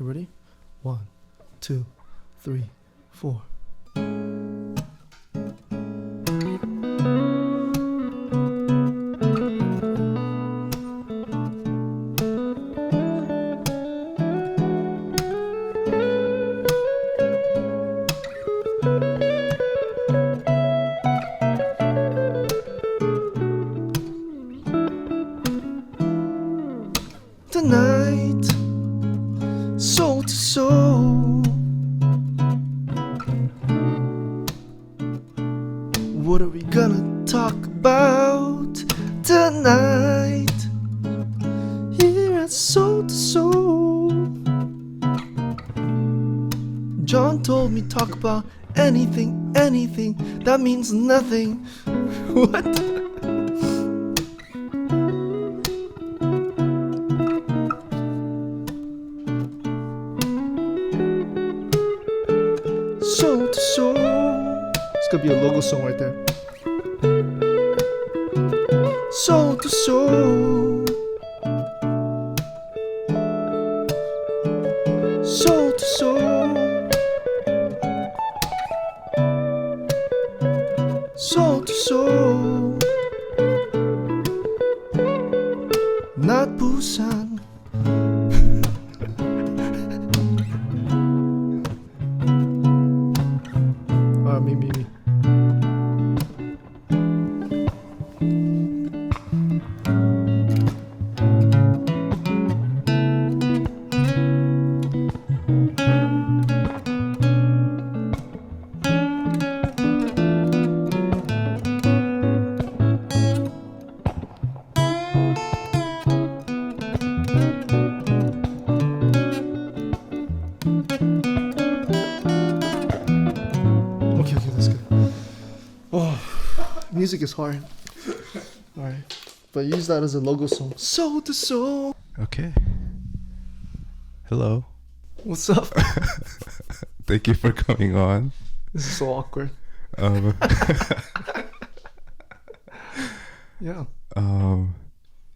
Okay, ready? 1, 2, 3, 4. Tonight, soul to soul. What are we gonna talk about tonight? Here at Soul to Soul. John told me talk about anything, anything. That means nothing. What? Soul to soul. It's gonna be a logo song right there. Soul to soul. Soul to soul. Soul to soul. Not Busan. Me. Okay, that's good. Oh, music is hard. Alright, but use that as a logo song. Soul to soul. Okay. Hello. What's up? Thank you for coming on. This is so awkward. Yeah.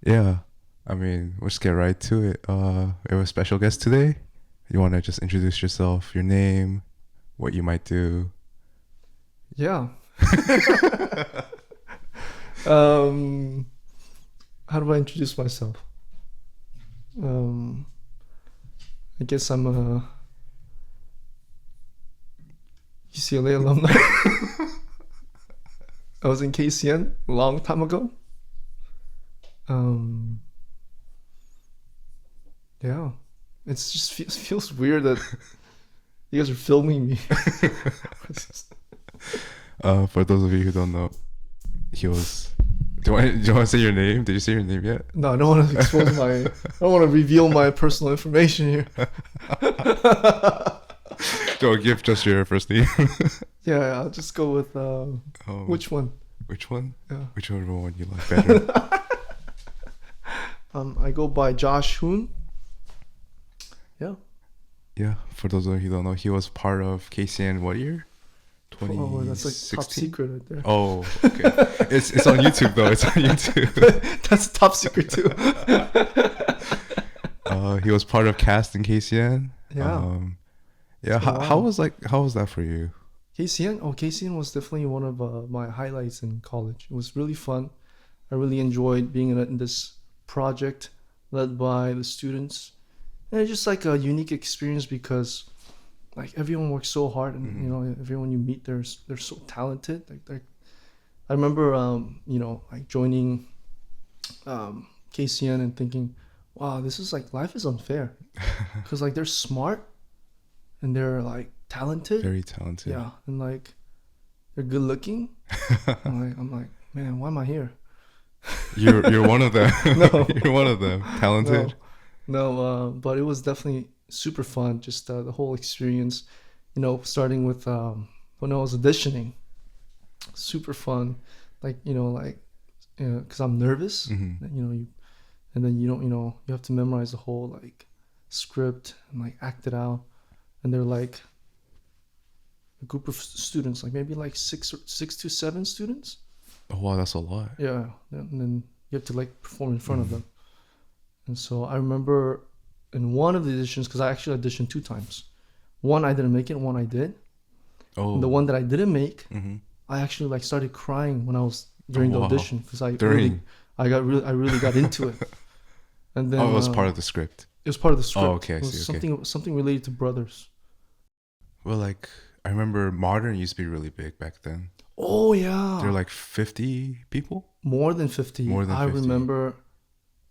Yeah. I mean, let's get right to it. We have a special guest today. You want to just introduce yourself, your name, what you might do? Yeah. How do I introduce myself? I guess I'm a UCLA alumni. I was in KCN a long time ago. Yeah, it's just feels weird that you guys are filming me. For those of you who don't know, he was. Do you want to say your name? Did you say your name yet? No, I don't want to expose my. I don't want to reveal my personal information here. Don't give just your first name. Yeah, I'll just go with which one? Which one? Yeah. Whichever one you like better. I go by Josh Hoon. Yeah. Yeah. For those of you who don't know, he was part of KCN. What year? 2016? Oh, that's like top secret right there. Oh, okay. It's on YouTube though. It's on YouTube. That's top secret too. He was part of cast in KCN. Yeah. Yeah. Wow. How was that for you? KCN? Oh, KCN was definitely one of my highlights in college. It was really fun. I really enjoyed being in this project led by the students. And it's just like a unique experience because like everyone works so hard, and you know, everyone you meet, they're so talented. Like I remember like joining KCN and thinking, wow, this is like life is unfair because like they're smart and they're like talented, Very talented. yeah, and like they're good looking. I'm like, man, why am I here? You're one of them. No. You're one of them. Talented. No, but it was definitely super fun. Just the whole experience, you know, starting with when I was auditioning, super fun. Like because I'm nervous, and then you don't, you have to memorize the whole like script and like act it out, and they're like a group of students, like maybe like six to seven students. Oh wow, that's a lot. Yeah, and then you have to like perform in front of them. And so I remember in one of the auditions, because I actually auditioned 2 times. One I didn't make it, one I did. Oh. And the one that I didn't make, Mm-hmm. I actually like started crying when I was during the Wow. audition because I really got into it. And then Oh, it was part of the script. it was part of the script. Oh, okay, I It was see. Okay. something related to brothers. Well, like I remember Modern used to be really big back then. Oh yeah, There were like 50 people. more than 50. More than I 50. remember,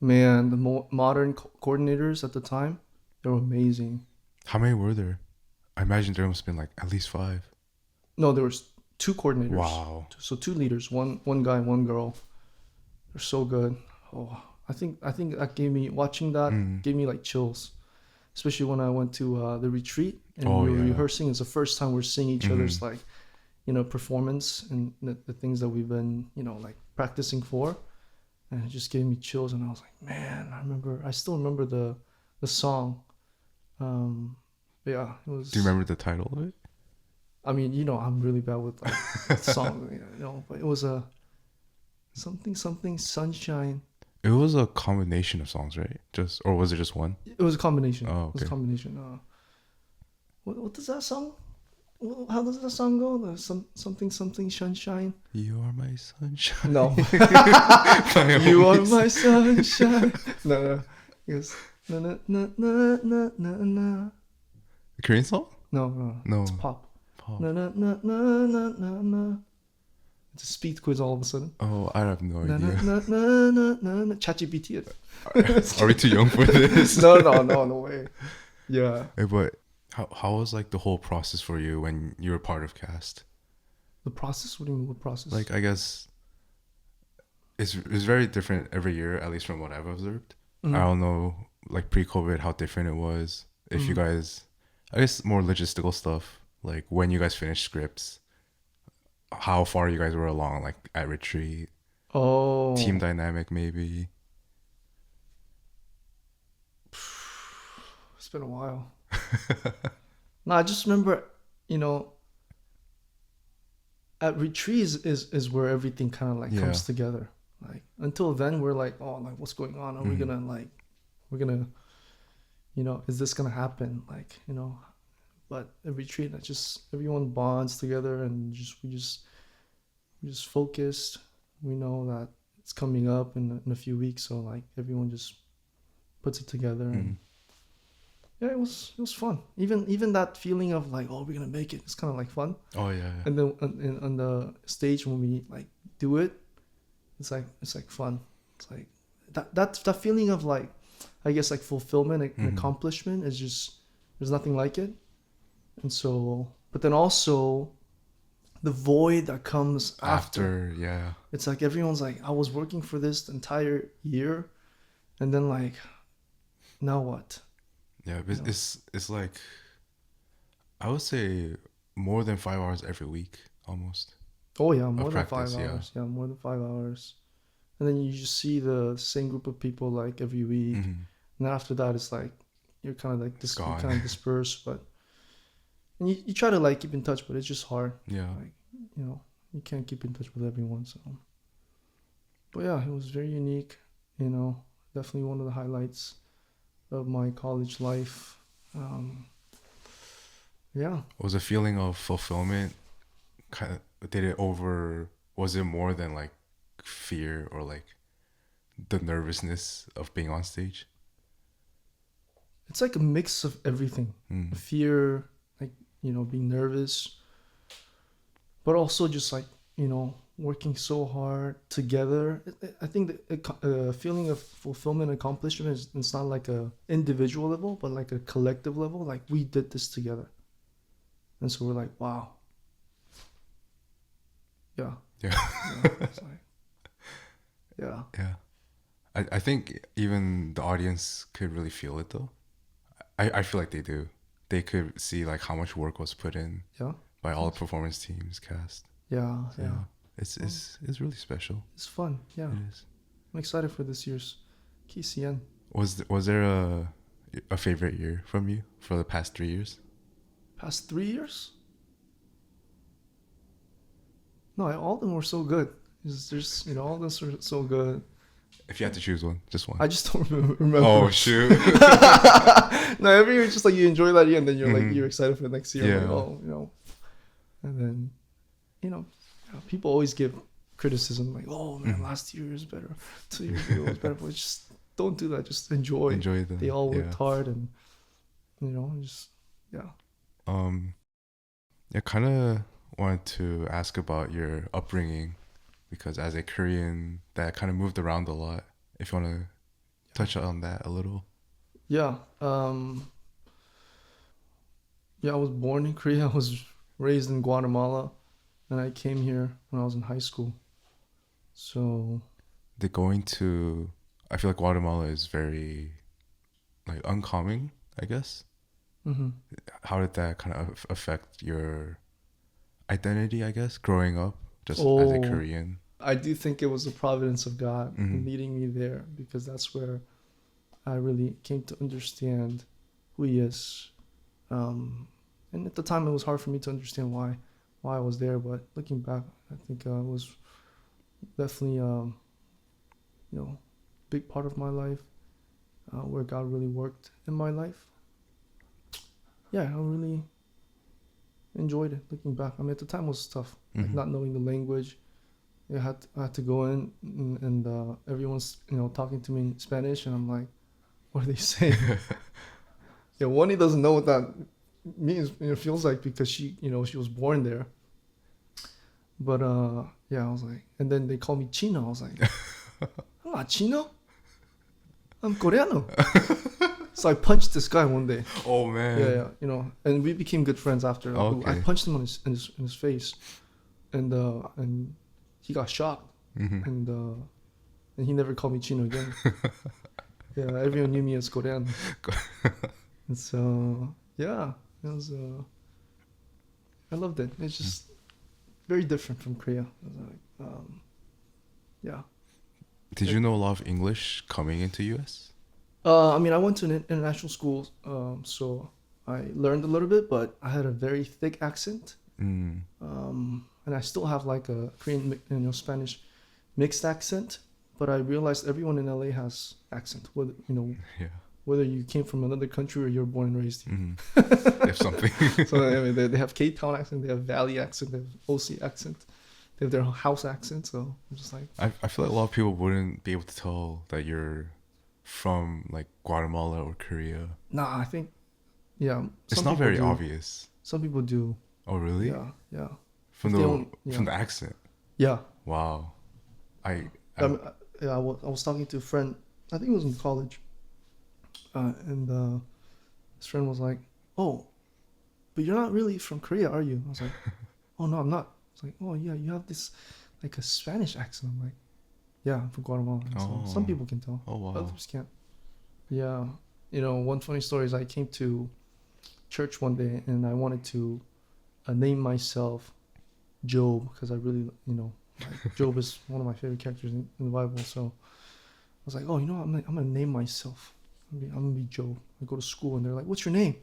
man, the modern coordinators at the time, they were amazing. How many were there? I imagine there must have been like at least 5. No, there was 2 coordinators. Wow. So 2 leaders, one guy, one girl. They're so good. Oh, I think that gave me watching that gave me like chills, especially when I went to the retreat and we were rehearsing. It's the first time we're seeing each other's like, performance and the things that we've been, like practicing for, and it just gave me chills. And I was like, man, I still remember the song. Yeah, it was. Do you remember the title of it? I mean, I'm really bad with like song, but it was a something sunshine. It was a combination of songs, right? Or was it just one? It was a combination. Oh, okay. It was a combination. What does that song? How does that song go? Something sunshine. You are my sunshine. No. You are my sunshine. No. Yes. Na na na na na na na. The Korean song? No. No. It's pop. Pop. Na na na na na na na. It's a speed quiz all of a sudden. Oh, I have no Na na idea. na na na na na. ChatGPT. Are we too young for this? No way. Yeah. Hey, but how was like the whole process for you when you were part of cast? The process? What do you mean? What process? Like, I guess it's very different every year, at least from what I've observed. Mhm. I don't know, like pre-COVID, how different it was. If you guys, I guess more logistical stuff, like when you guys finished scripts, how far you guys were along, like at retreat, Oh. team dynamic maybe. It's been a while. No, I just remember, at retreat is where everything kind of like comes together. Like until then, we're like, oh, like what's going on? Are we gonna, is this gonna happen? Like, but at retreat, that just everyone bonds together and we just focused. We know that it's coming up in a few weeks, so like everyone just puts it together and. Yeah, it was fun. Even that feeling of like, oh, we're gonna make it. It's kind of like fun. Oh yeah. And then on the stage when we like do it, it's like fun. It's like that feeling of like, I guess like fulfillment and accomplishment is just there's nothing like it. And so, but then also, the void that comes after. Yeah. It's like everyone's like, I was working for this the entire year, and then like, now what? Yeah, it's like, I would say more than 5 hours every week, almost. Oh yeah, more than practice, 5 hours. Yeah, more than 5 hours. And then you just see the same group of people like every week. And then after that, it's like you're kind of like you kind of dispersed, but and you try to like keep in touch, but it's just hard. Yeah. Like you can't keep in touch with everyone. So, but yeah, it was very unique. Definitely one of the highlights of my college life. Yeah. Was a feeling of fulfillment was it more than like fear or like the nervousness of being on stage? It's like a mix of everything. Fear, like, being nervous, but also just like, working so hard together. I think the feeling of fulfillment and accomplishment it's not like a individual level, but like a collective level. Like we did this together, and so we're like, wow. Yeah. It's like, yeah. Yeah. I think even the audience could really feel it though. I feel like they do. They could see like how much work was put in by all the performance teams, cast. Yeah. It's really special. It's fun. Yeah. It is. I'm excited for this year's KCN. Was there a favorite year from you for the past 3 years? Past 3 years? No, all of them were so good. There's all of them were so good. If you had to choose one, just one. I just don't remember. Oh shoot. No, every year it's just like you enjoy that year, and then you're like Mhm. you're excited for the next year. Yeah. Like, oh, and then people always give criticism like, oh man, last year is better, 2 years ago was better, but just don't do that. Just enjoy. Enjoy them. They all worked Yeah. hard, and just yeah. I kind of wanted to ask about your upbringing, because as a Korean that kind of moved around a lot. If you want to touch on that a little. Yeah. Yeah, I was born in Korea. I was raised in Guatemala, and I came here when I was in high school. So I feel like Guatemala is very like uncommon, I guess. hmm How did that kind of affect your identity, I guess, growing up just as a Oh, Korean? I do think it was the providence of God Mhm. leading me there, because that's where I really came to understand who He is. And at the time, it was hard for me to understand why I was there. But looking back, I think it was definitely big part of my life, where God really worked in my life. Yeah, I really enjoyed it. Looking back, I mean, at the time it was tough, like Mhm. not knowing the language. I had to go in, and everyone's talking to me in Spanish, and I'm like, what are they saying? Yeah, Wani doesn't know what that means. Feels like, because she was born there. But yeah, I was like, and then they call me Chino. I was like, I'm not Chino. I'm Coreano. So I punched this guy one day. Oh man. Yeah, and we became good friends after. Like, I Okay. punched him in his face, and he got shocked, Mhm. and he never called me Chino again. Yeah, everyone knew me as Coreano. And so yeah, it was. I loved it. It's just very different from Korea. It was like, yeah. Did you know a lot of English coming into US? I mean, I went to an international school, so I learned a little bit, but I had a very thick accent, Mm. and I still have like a Korean, Spanish mixed accent. But I realized everyone in LA has accent, Yeah. whether you came from another country or you're born and raised here. Mhm. If something. So I mean, they have K-Town accent, they have Valley accent, they have OC accent, they have their house accent. So I'm just like, I feel like a lot of people wouldn't be able to tell that you're from like Guatemala or Korea. nah, I think, yeah, It's some not people very do. obvious. Some people do. Oh really? Yeah. From If they don't- from the accent. Yeah. Wow. I I was talking to a friend. I think it was in college, and his friend was like, "Oh, but you're not really from Korea, are you?" I was like, "Oh no, I'm not." It's like, "Oh yeah, you have this like a Spanish accent." I'm like, "Yeah, I'm from Guatemala." And so some Oh. people can tell, Oh wow. others can't. Yeah, one funny story is I came to church one day and I wanted to name myself Job, because I really, like Job is one of my favorite characters in the Bible. So I was like, oh, I'm gonna name myself. I'm gonna be Job. I go to school and they're like, what's your name?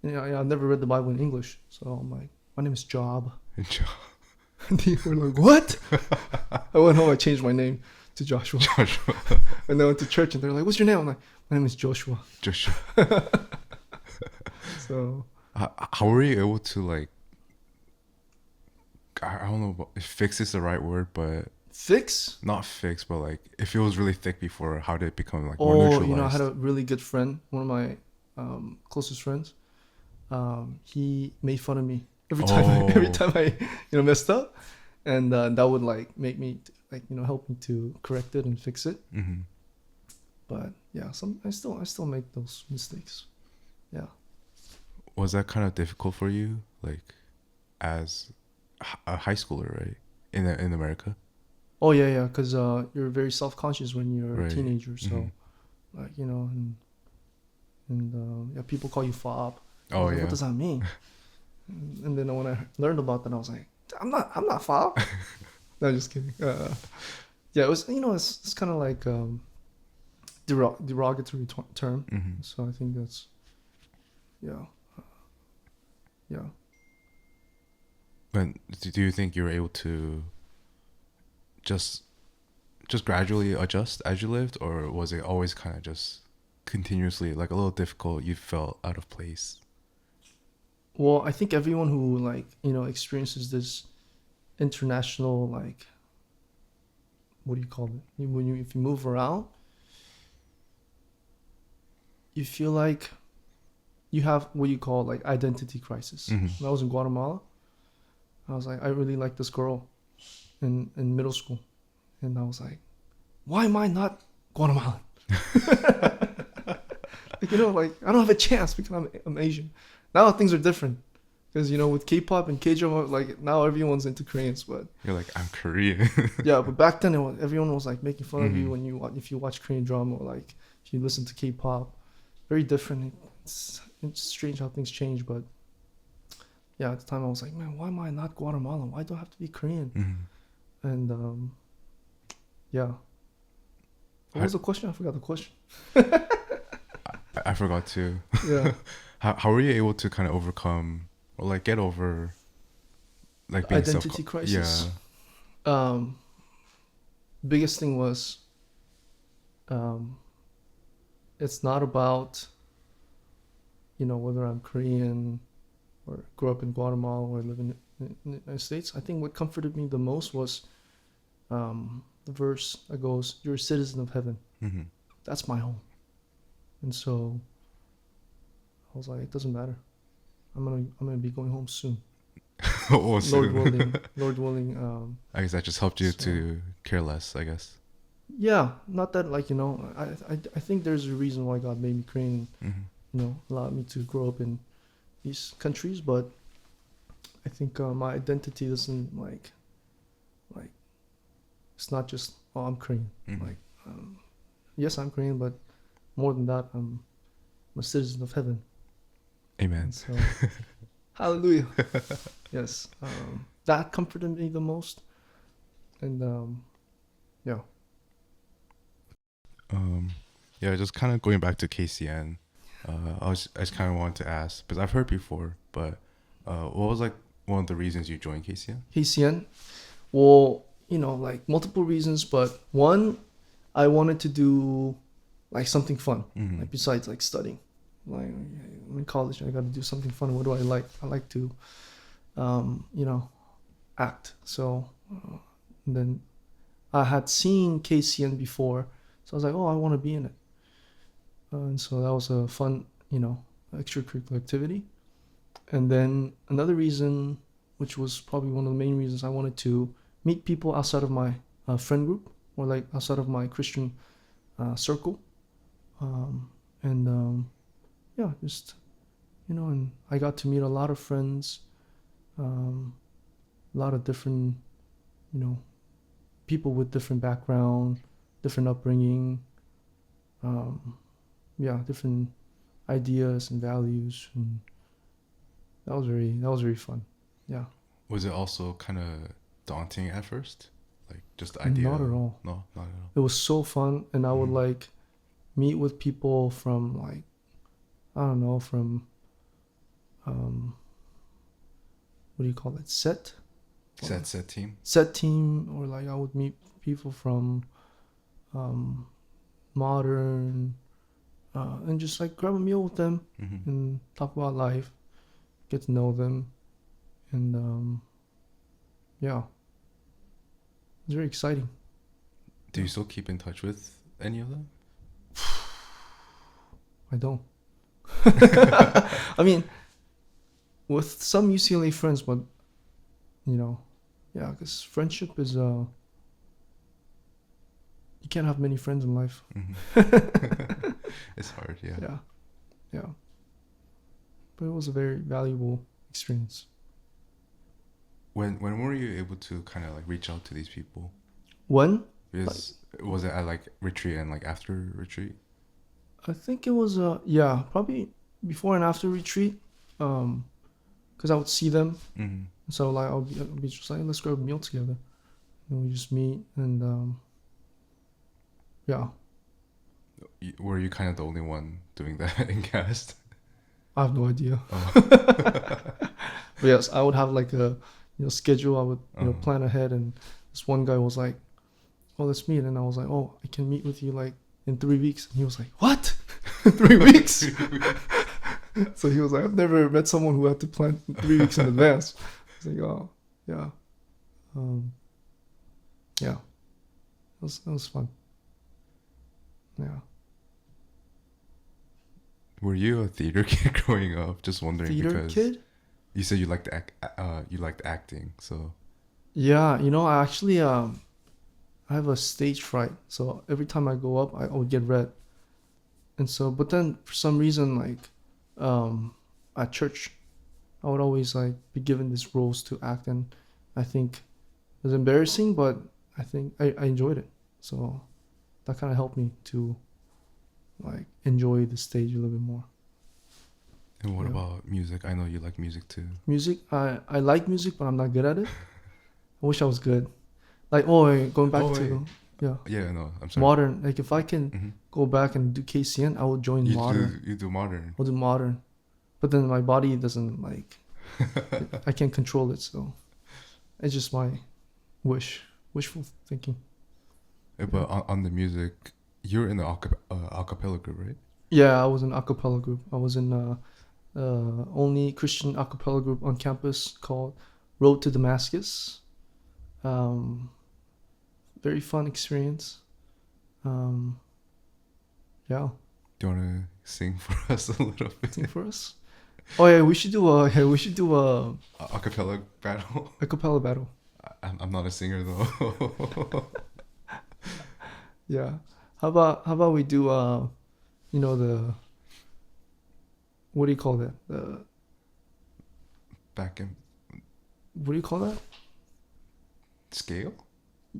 And I've never read the Bible in English, so I'm like, my name is Job. And they were like, what? I went home, I changed my name to Joshua. Joshua. And then I went to church and they're like, what's your name? I'm like, my name is Joshua. Joshua. So How were you able to like? I don't know if fix is the right word, but fix? not fix, but like if it was really thick before, how did it become like more Oh, neutralized? I had a really good friend, one of my closest friends. He made fun of me every time I messed up, and that would like make me like help me to correct it and fix it. Mm-hmm. But yeah, I still make those mistakes. Yeah. Was that kind of difficult for you, like as a high schooler, right? In America. Oh yeah, because you're very self-conscious when you're Right. a teenager. So Mm-hmm. like and yeah, people call you fob. Oh Like, yeah. what does that mean? And then when I learned about that, I was like, I'm not fob. No, just kidding. Yeah, it was it's kind of like derogatory term. Mm-hmm. So I think that's yeah. But do you think you were able to just just gradually adjust as you lived, or was it always kind of just continuously like a little difficult? You felt out of place. Well, I think everyone who like experiences this international like what do you call it? If you move around, you feel like you have what you call like identity crisis. Mm-hmm. When I was in Guatemala, I was like, I really like this girl in middle school, and I was like, why am I not Guatemalan? Like I don't have a chance because I'm Asian. Now things are different because with K-pop and K-drama, like now everyone's into Koreans, but You're like, I'm Korean. yeah, but back then everyone was like making fun of you Mm-hmm. when if you watch Korean drama or like if you listen to K-pop. Very different. It's strange how things change, but yeah, at the time I was like, man, why am I not Guatemalan? Why do I have to be Korean? Mm-hmm. And yeah. What was the question? I forgot the question. I forgot to. Yeah. How were you able to kind of overcome or like get over like being Identity crisis. Yeah. Biggest thing was it's not about whether I'm Korean or grew up in Guatemala or live in the United States. I think what comforted me the most was the verse that goes, "You're a citizen of heaven." Mm-hmm. That's my home. And so I was like, it doesn't matter. I'm gonna be going home soon. Awesome. Lord willing. I guess that just helped you So- to care less, I guess. Yeah, not that like I think there's a reason why God made me Korean. Mm-hmm. Allowed me to grow up in these countries, but I think my identity doesn't like it's not just I'm Korean. Mm-hmm. Like yes, I'm Korean, but more than that, I'm a citizen of heaven. Amen. And so, hallelujah. Yes, that comforted me the most, and yeah. Yeah, just kind of going back to KCN. I just kind of wanted to ask because I've heard before, but what was like one of the reasons you joined KCN? KCN, well, like multiple reasons, but one, I wanted to do like something fun, Mm-hmm. like besides like studying. Like I'm in college, I got to do something fun. What do I like? I like to, act. So, and then I had seen KCN before, so I was like, oh, I want to be in it. And so that was a fun, extracurricular activity. And then another reason, which was probably one of the main reasons, I wanted to meet people outside of my friend group or like outside of my Christian circle. Yeah, just, and I got to meet a lot of friends, a lot of different, people with different background, different upbringing, different ideas and values, and that was very fun. Yeah. Was it also kind of daunting at first? Like just the idea? Not at all. No, not at all. It was so fun, and I would Mhm. like meet with people from like I don't know from what do you call it set team, or like I would meet people from modern and just like grab a meal with them Mm-hmm. and talk about life, get to know them, and yeah, it's very exciting. Do you still keep in touch with any of them? I don't. I mean, with some UCLA friends, but because friendship is you can't have many friends in life. Mm-hmm. It's hard, yeah. Yeah. But it was a very valuable experience. When were you able to kind of like reach out to these people? When? Was it at like retreat and like after retreat? I think it was probably before and after retreat, because I would see them. Mm-hmm. So like I'll be just like, let's grab a meal together, and we just meet, and yeah. Were you kind of the only one doing that in cast? I have no idea. Oh. But yes, I would have like a schedule. I would Uh-huh. plan ahead, and this one guy was like, oh, let's meet. And I was like, oh, I can meet with you like in 3 weeks. And he was like, what? 3 weeks? So he was like, I've never met someone who had to plan 3 weeks in advance. I was like, oh, yeah. Yeah. It was fun. Yeah. Were you a theater kid growing up? Just wondering Theater because kid? you said you liked you liked acting, so Yeah, I actually I have a stage fright. So every time I go up, I would get red. And so, but then for some reason, like at church, I would always like be given these roles to act, and I think it was embarrassing, but I think I enjoyed it. So that kind of helped me to like enjoy the stage a little bit more. And what Yeah. about music? I know you like music too. Music, I like music, but I'm not good at it. I wish I was good. Like, going back to yeah, Yeah, no, I'm sorry. modern. Like if I can Mm-hmm. go back and do KCN, I would join modern. You do modern. I'll do modern, but then my body doesn't like. I can't control it, so it's just my wishful thinking. Yeah, but on the music, you're in the acapella group, right? Yeah, I was in a cappella group. I was in only Christian a cappella group on campus called Road to Damascus. Very fun experience. Yeah, Do you want to sing for us a little bit? sing for us. Oh yeah, we should do a Acapella battle. a cappella battle. I'm not a singer though. Yeah. How about we do the what do you call that? Back in What do you call that? scale?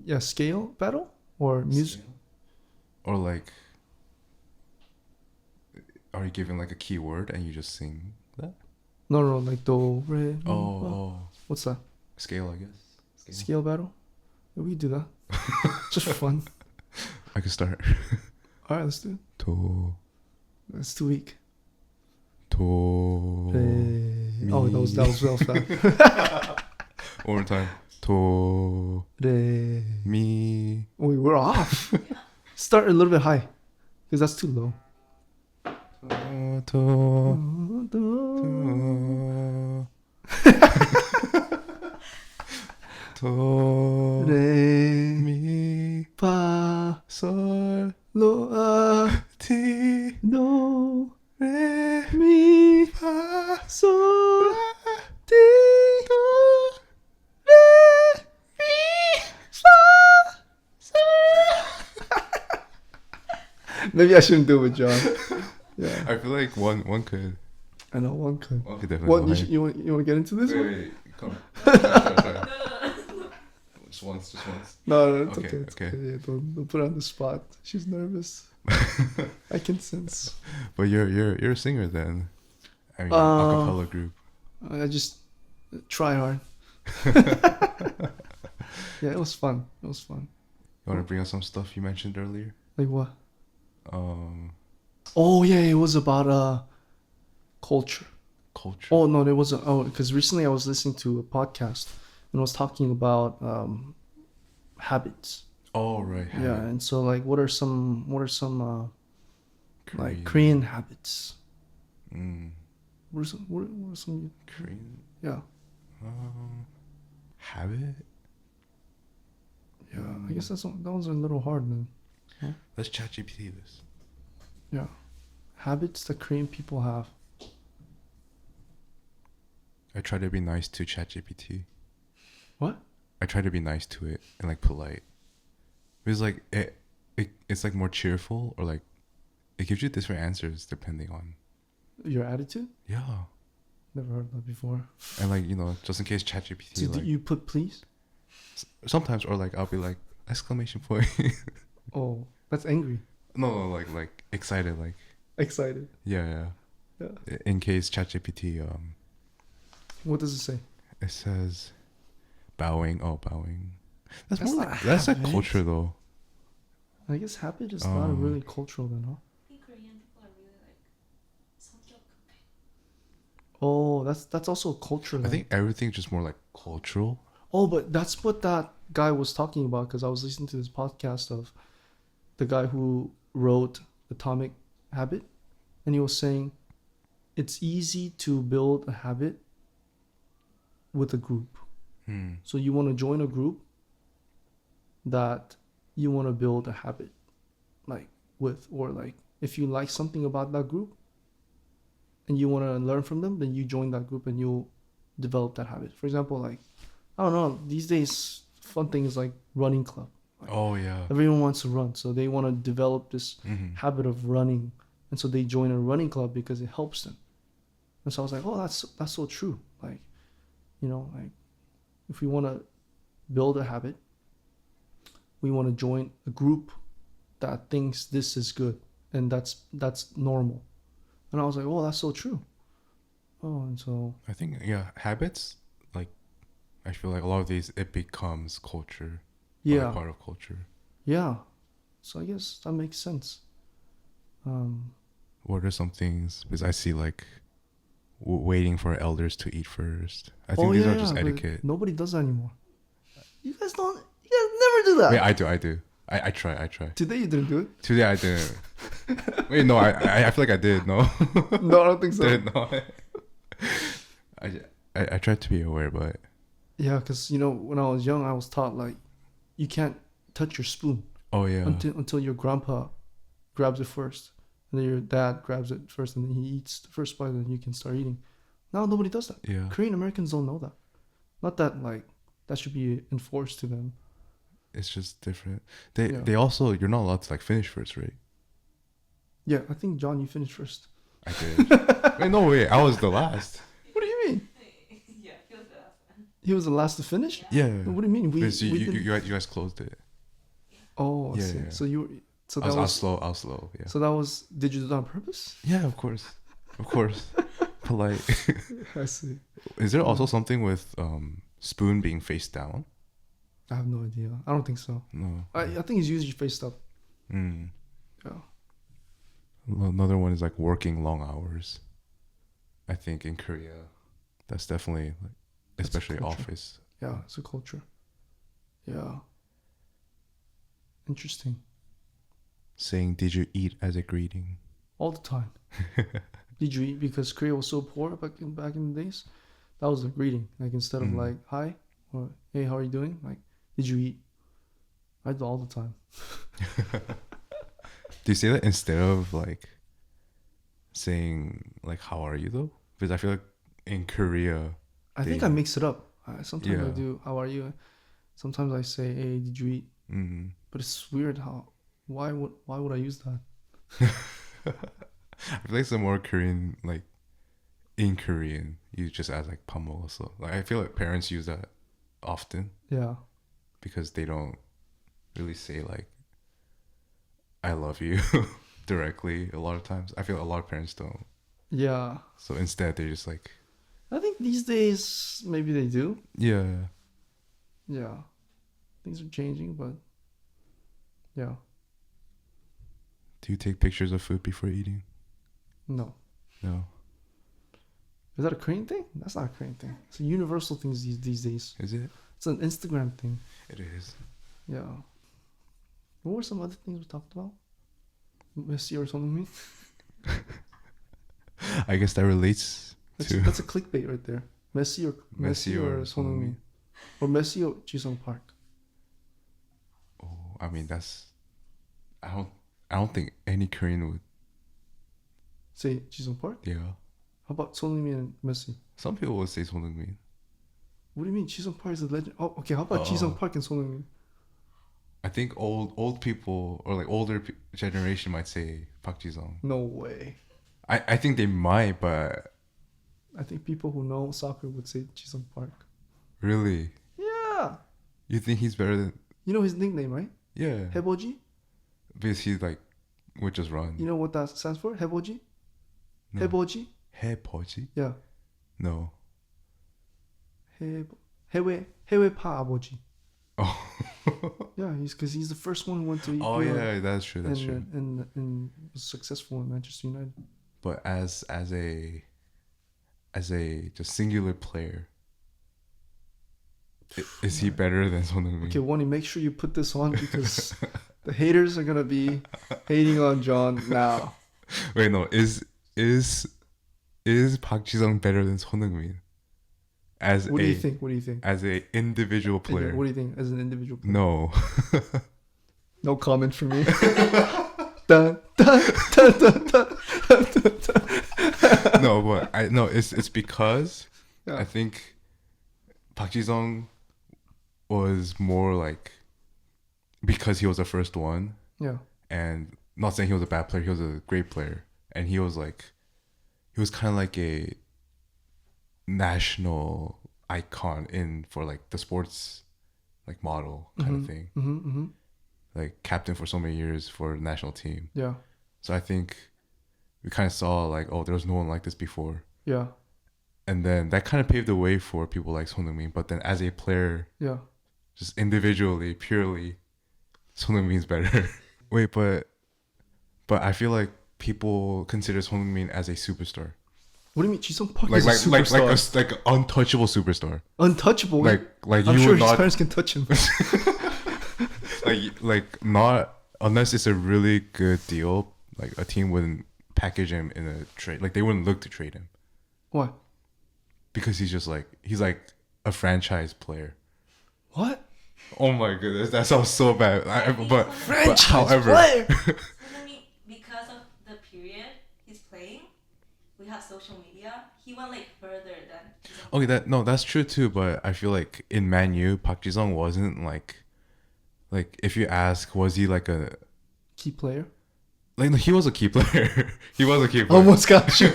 Yeah, scale battle or music. Scale? Or like, are you given like a keyword and you just sing that? No, like do re. Mi, fa. Oh, What's that? scale, I guess. Scale battle. Yeah, we can do that. Just for fun. I can start. All right, let's do it. To It's too weak. to. Re. Oh, that was real fast. One more time. To Re. mi. Wait, we're off. Start a little bit high, because that's too low. To Re. mi Fa. sol Lo. ti Do. re Mi. fa So. Ti. do Re. Mi. Fa. Maybe I shouldn't do it, John. Yeah, I feel like one could. I know one could. One could definitely. What go ahead. you want to get into this one? Wait, come. Try. Just once. No, it's Okay, okay. It's okay. okay. Yeah, don't put her on the spot. She's nervous. I can sense. But you're a singer then. I mean, Um, acapella group. I just try hard. Yeah, it was fun. It was fun. You want to bring us some stuff you mentioned earlier? Like what? Oh, yeah, it was about culture. culture. Oh no, there was because recently I was listening to a podcast and it was talking about habits. Oh, right. Yeah, and so like, what are some like Korean. Korean habits? Mm, What are some? Korean. Yeah, Habit. yeah. I guess that one's a little hard then. Let's chat GPT this. Yeah, habits that Korean people have. I try to be nice to ChatGPT. What? I try to be nice to it and like polite. Because like it's like more cheerful, or like it gives you different answers depending on. Your attitude? Yeah. Never heard that before. And like, just in case ChatGPT So like do you put please? sometimes, or like I'll be like exclamation point. Oh, that's angry. No, like excited, like Excited. yeah. Yeah. In case ChatGPT What does it say? it says bowing. Oh, bowing. That's That's more not like a that's like habit. culture though. I guess habit is not really cultural then, huh? I think Korean people are really like 성격 급해. Oh, that's also culture. I then. think everything's just more like cultural. Oh, but that's what that guy was talking about because I was listening to this podcast of the guy who wrote Atomic Habit, and he was saying it's easy to build a habit with a group. So you want to join a group that you want to build a habit like with, or like if you like something about that group and you want to learn from them, then you join that group and you'll develop that habit. For example, like I don't know, these days fun things like running club. Like, Oh yeah. everyone wants to run, so they want to develop this Mm-hmm. habit of running, and so they join a running club because it helps them. And so I was like, oh, that's so true. Like, you know, like if we want to build a habit, we want to join a group that thinks this is good and that's normal. And I was like, oh, that's so true. Oh, and so I think habits, like I feel like a lot of these it becomes culture. Or yeah, like part of culture. yeah. So I guess that makes sense. What are some things? Because I see like waiting for elders to eat first. I think these are just but etiquette. nobody does that anymore. You guys don't. You guys never do that. Wait, I do. I try. Today you didn't do it. Today I didn't. Wait, no, I feel like I did. No, No, I don't think so. didn't. No. I tried to be aware, but Yeah, because you know when I was young, I was taught like you can't touch your spoon oh yeah, until your grandpa grabs it first, and then your dad grabs it first, and then he eats the first bite, and then you can start eating. Now nobody does that. yeah. Korean Americans don't know that. Not that like that should be enforced to them. It's just different. Yeah. They also you're not allowed to like finish first, right? Yeah, I think John, you finished first. I did. Wait, no way. I was the last. What do you mean? Yeah, feels that. He was the last to finish? Yeah. What do you mean? Because we didn't... you guys closed it. Oh, I Yeah, see. yeah. So you were... So I that was was... slow. Yeah. So that was... Did you do that on purpose? Yeah, of course. Polite. I see. Is there also something with spoon being face down? I have no idea. I don't think so. No. I think it's usually faced up. Mm. Yeah. Another one is like working long hours. I think in Korea, that's definitely like, That's especially culture. office. Yeah, it's a culture. Yeah. Interesting. Saying "Did you eat?" as a greeting. All the time. Did you eat? Because Korea was so poor back in the days. That was the greeting. Like instead of like hi or hey, how are you doing? Like, did you eat? I do all the time. Do you say that instead of like saying like "How are you?" though? Because I feel like in Korea, I think I mix it up. Sometimes I Yeah. do. How are you? Sometimes I say, "Hey, did you eat?" mm, But it's weird how. Why would I use that? I feel like some more Korean like in Korean you just add like "pamo" also. Like I feel like parents use that often Yeah. because they don't really say like "I love you" directly. A lot of times, I feel like a lot of parents don't. Yeah. So instead, they're just like, I think these days maybe they do. yeah. Yeah. Things are changing, but yeah. Do you take pictures of food before eating? No. No. Is that a Korean thing? That's not a Korean thing. It's a universal thing these days. Is it? It's an Instagram thing. It is. Yeah. What were some other things we talked about? Messi or something? I guess that relates to That's a clickbait right there. Messi or Son Heung-min. Sonheung-min. Or Messi or Jisung Park. Oh, I mean that's. I don't think any Korean would. Say Jisung Park? Yeah. How about Sonheung-min and Messi? Some people would say Son Heung-min. What do you mean? Jisung Park is a legend. Oh, okay. How about Jisung Park and Sonheung-min? I think old people or like older generation might say Park Ji-sung. No way. I think they might, but I think people who know soccer would say Jisung Park. really, Yeah. you think he's better than? You know his nickname, right? Yeah. Heboji? Because he like would just run. You know what that stands for? Heboji? No. Heboji? 해버지? Yeah. No. 해외파 아버지. Oh. Yeah, because he's the first one who went to Oh EPL yeah, that's true. That's true. and was successful in Manchester United. But as a just singular player, Is he better than Son Heung-min? Okay, Wonnie, make sure you put this on because the haters are gonna be hating on John now. Wait, no. Is Park Ji-sung better than Son Heung-min? What do you think? What do you think? As a individual player? What do you think as an individual player? No. No comment from me. Dun, dun, dun, dun, dun, dun, dun, dun. No, but it's because Yeah. I think Park Ji-sung was more like, because he was the first one, Yeah. and not saying he was a bad player, he was a great player, and he was kind of like a national icon for like the sports like model kind of thing, like captain for so many years for the national team. Yeah. So I think we kind of saw like, oh, there was no one like this before. Yeah. And then that kind of paved the way for people like Son Heung-min. But then as a player, Yeah. just individually, purely, Son Heung-min's better. Wait, but I feel like people consider Son Heung-min as a superstar. What do you mean? Jisung Park Like is a superstar. like an untouchable superstar. Untouchable. Like I'm you sure would his not parents can touch him. like not unless it's a really good deal. Like a team wouldn't package him in a trade. Like they wouldn't look to trade him Why? because he's like a franchise player. What? Oh my goodness, that sounds so bad. But Franchise however, player. Because of the period he's playing, we have social media. He went like further than. okay, that's true too. But I feel like in Man U, Park Ji-sung wasn't like if you ask, was he like a Key player. like he was a key player. He was a key player. Almost got you.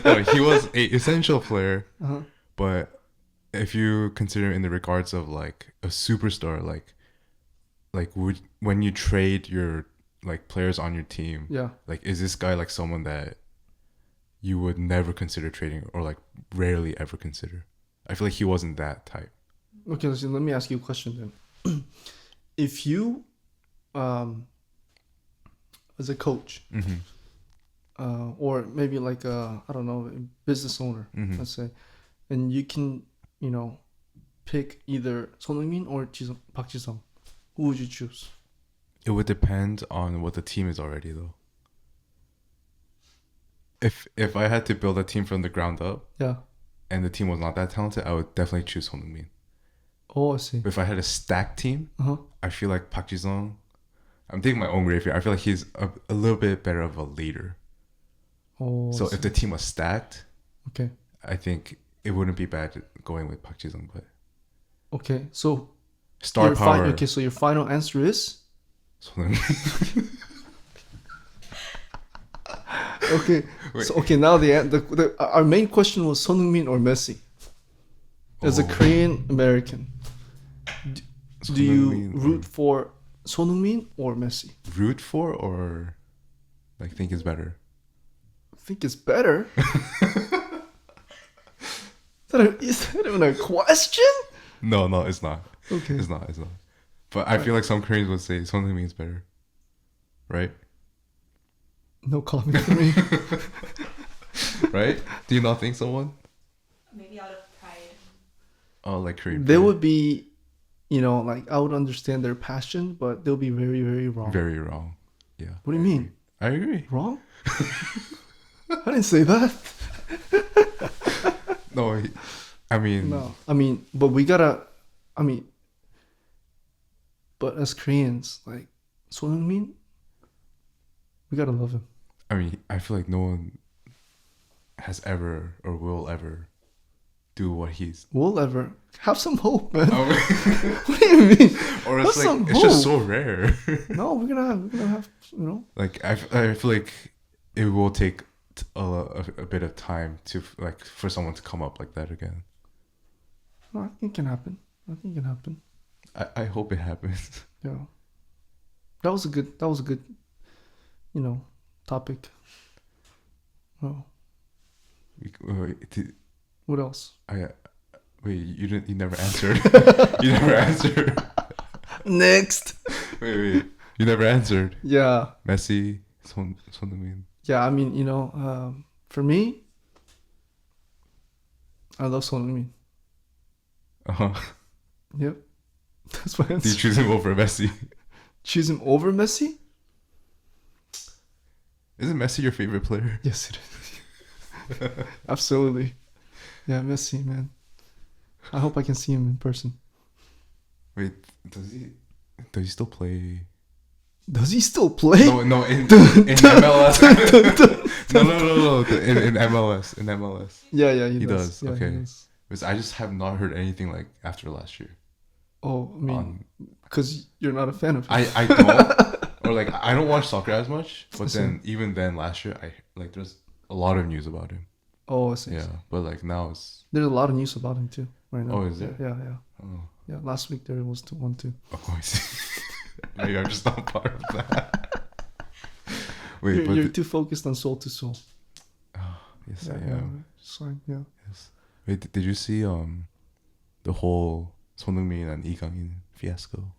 No, he was a essential player. Uh-huh. But if you consider in the regards of like a superstar, when you trade your like players on your team, Yeah. like is this guy like someone that you would never consider trading or like rarely ever consider? I feel like he wasn't that type. Okay, so let me ask you a question then. If you, as a coach, or maybe like a, I don't know, a business owner, let's say, and you can, pick either Son Heung-min or Park Ji-sung, who would you choose? It would depend on what the team is already though. If I had to build a team from the ground up Yeah. and the team was not that talented, I would definitely choose Son Heung-min. Oh, I see. But if I had a stacked team, Uh-huh. I feel like Park Ji-sung, I'm taking my own grave here. I feel like he's a little bit better of a leader. Oh. So I see. if the team was stacked, Okay. I think it wouldn't be bad going with Park Ji-sung. But Okay. So star your power. okay. So your final answer is Son Heung-min. okay. Wait. So okay. Now the our main question was Son Heung-min or Messi. As a Oh. Korean American, Son do you Heung-min or- root for Son Heung-min or Messi? root for or like think is better? I think it's better. Is that even a question? No, it's not. Okay. It's not. But I feel like some Koreans would say Son Heung-min is better, right? No comment for me. Right? Do you not think someone? Maybe out of pride. Oh, like Korean. They pride. would be, like I would understand their passion, but they'll be very, very wrong. Very wrong. Yeah. What do you mean? I agree. Wrong? I didn't say that. No, I mean, No. But we gotta. But as Koreans, like Son Heung-min, we gotta love him. I feel like no one has ever or will ever do what he's. We'll ever have some hope, man. Oh, What do you mean? or Have it's like some it's just hope. so rare. No, we're gonna have. Like I feel like it will take a bit of time to like for someone to come up like that again. No, I think it can happen. I hope it happens. Yeah. That was a good. Topic. Oh, what else? Wait, you never answered. You never answered. Next. Wait, you never answered. Yeah. Messi, Son Heung-min. Yeah, for me, I love Son Heung-min. Uh-huh. Yep. That's my Do you answer. choose him over Messi? Choose him over Messi? Isn't Messi your favorite player? Yes, it is. Absolutely. Yeah, Messi, man. I hope I can see him in person. Wait, does he still play? Does he still play? No, in MLS. no. In MLS. In MLS. Yeah, He does. does, Yeah, okay. he does. Because I just have not heard anything like after last year. Oh, I mean, because you're not a fan of him. I don't, or like I don't watch soccer as much. But I see. then even then last year, I like there's a lot of news about him. Oh, I see. Yeah, but like now it's There's a lot of news about him too right now. Oh, is there? Yeah. oh, Yeah, last week there was one too. oh I see. Maybe I'm just not part of that. Wait, You're too focused on Soul to Soul. yes, Yeah, I am. it's fine. Yeah. Yes. Wait, did you see the whole 손흥민 and 이강인 fiasco?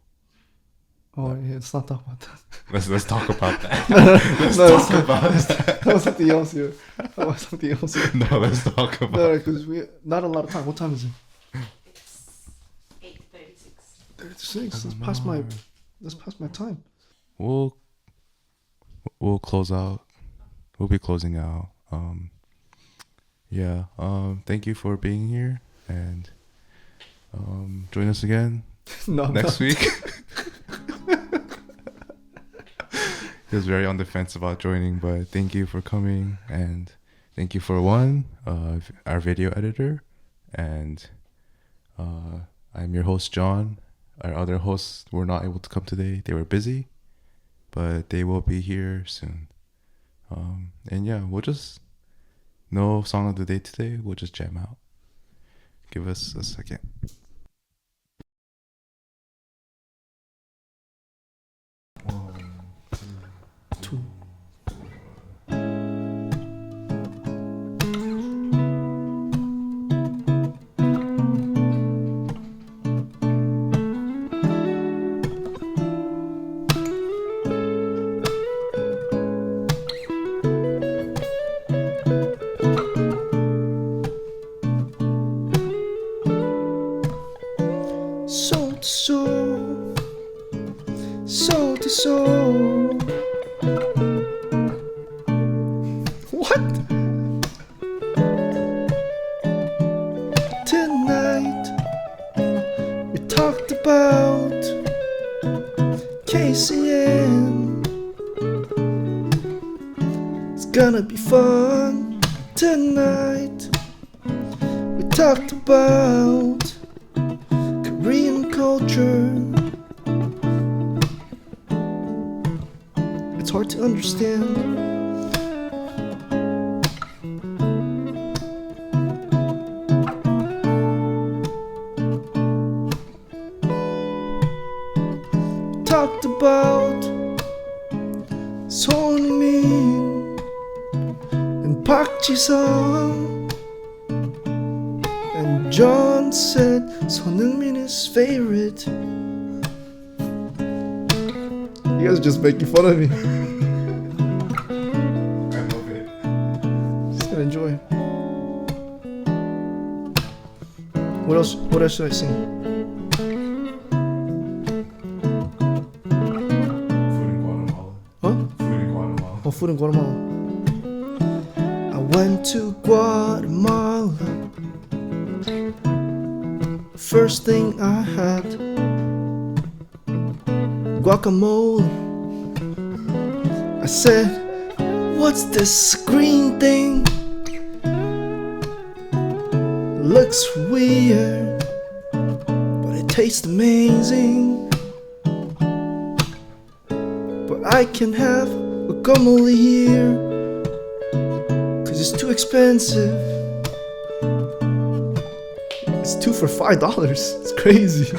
Oh, yeah, let's not talk about that. Let's talk about that. Let's talk about that. That was something else here. That was something else here. No, let's talk about. No, because we not a lot of time. What time is it? It's 8:36. 36. That's past my time. We'll close out. We'll be closing out. Yeah. Thank you for being here and join us again No, next week. He was very on the fence about joining, but thank you for coming and thank you for our video editor, and I'm your host John. Our other hosts were not able to come today; they were busy, but they will be here soon. And yeah, we'll just no song of the day today. We'll just jam out. Give us a second. Two. Soul to soul, soul to soul. What? Tonight we talked about KCN. It's gonna be fun tonight. We talked about Korean culture. It's hard to understand. Talked about Sonmin and Park Ji-sung, and John said Sonmin is favorite. You guys are just making fun of me. I love it. Just gonna enjoy. What else should I sing? Food in Guatemala. Huh? Food in Guatemala. Oh, food in Guatemala. I went to Guatemala. First thing I had, guacamole. I said, what's this green thing? Looks weird, but it tastes amazing. But I can have guacamole here, 'cause it's too expensive. It's 2 for $5. It's crazy.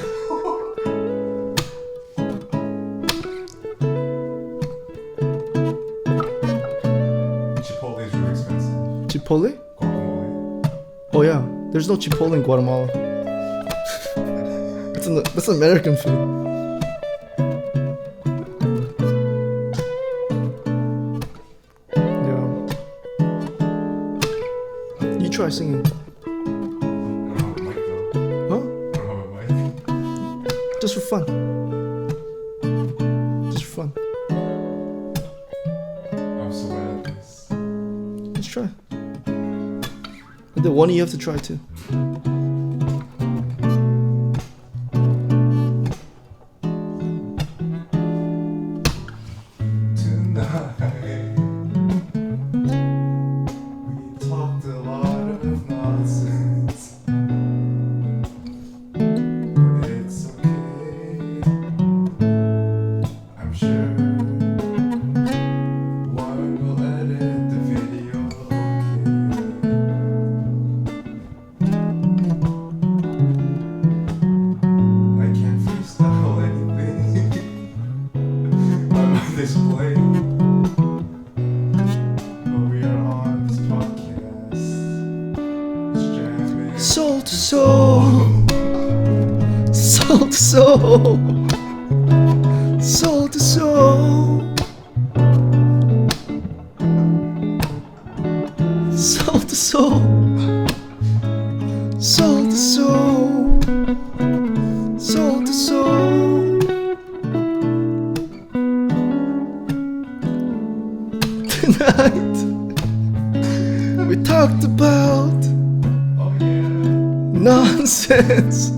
Chipotle is really expensive. Chipotle? Guacamole. Oh yeah, there's no Chipotle in Guatemala. That's American food. Yeah. You try singing. I don't have a mic though. Huh? I don't have a mic. Just for fun. Just for fun. I'm so bad at this. Let's try. And the one you have to try too. Tonight, we talked a lot of nonsense. But it's okay. I'm sure one will edit the video. Okay. I can't freestyle anything. My mind is blank. But we are on this podcast. It's jamming. Soul to soul. Soul to soul. Soul to soul. Soul to soul. Soul to soul. Soul to soul. Tonight we talked about Oh yeah. nonsense.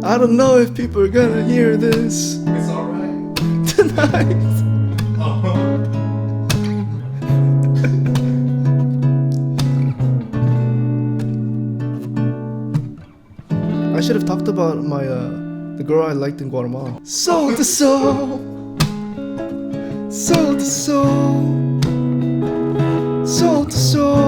I don't know if people are gonna hear this It's alright. tonight. I should have talked about my the girl I liked in Guatemala. Soul to soul. Soul to soul. Soul to soul.